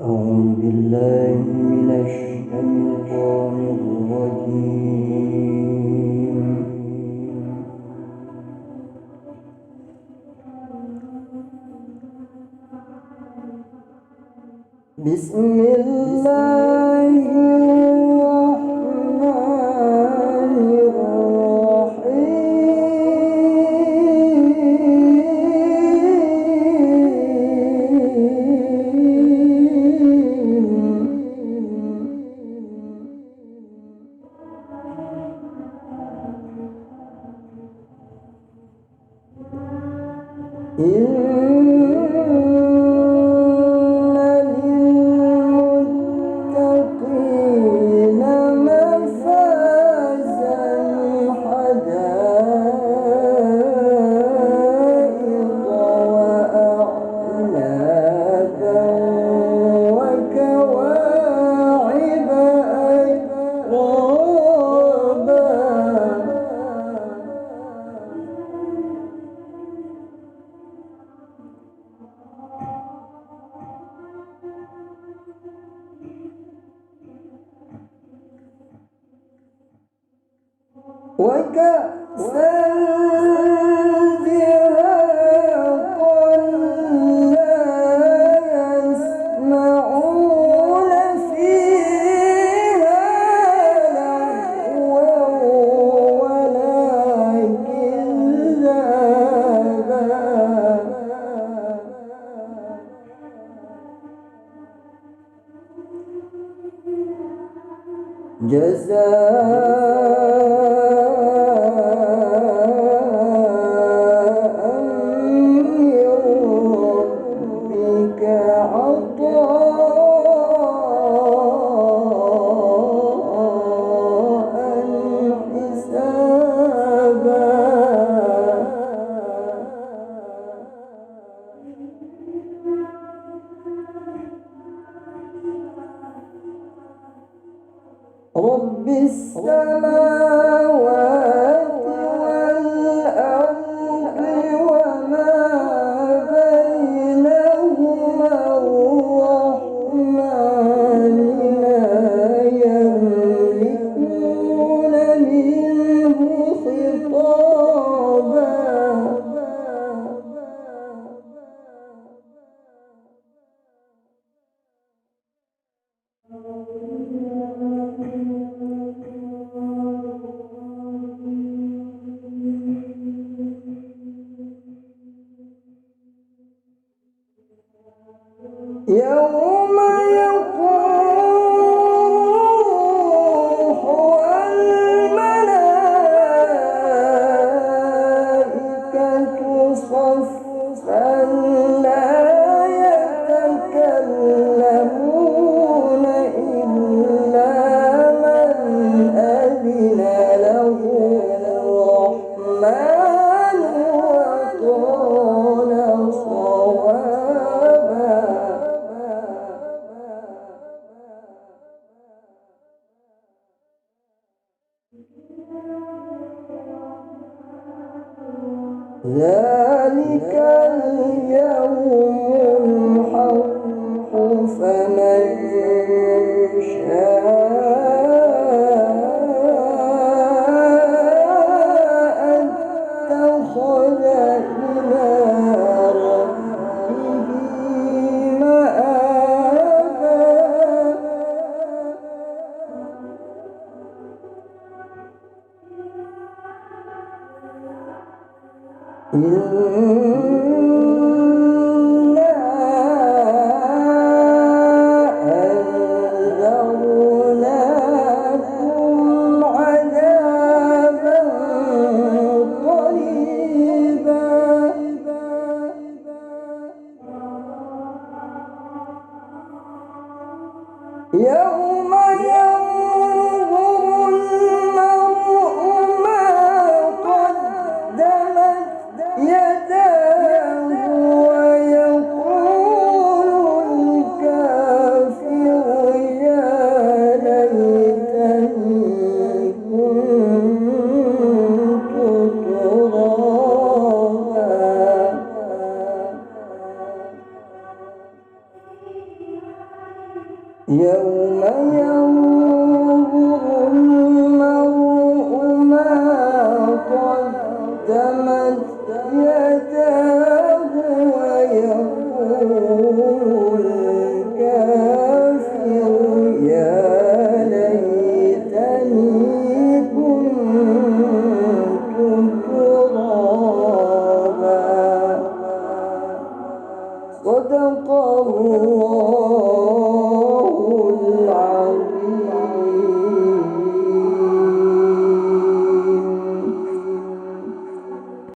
أعوذ بالله من الشيطان الرجيم. بسم الله الرحمن وكأسا دهاقا لا يسمعون فيها لغوا ولا كذابا رب السماوات والأرض وما بينهما الرحمن لا يملكون منه خطابا يوم يقوم والملائكة صفا لا يتكلمون إلا من أذن له الرحمن وقال صوابا ذلك اليوم الحق فمن شاء اتخذ إلى ربه مآبا إنا أنذرناكم عذابا قريبا يوم ينظر المرء ما قدمت يداه ويقول الكافر يا ليتني كنت ترابا يوم ينظر المرء ما قدمت يداه ويقول الكافر يا ليتني كنت ترابا. صدق الله.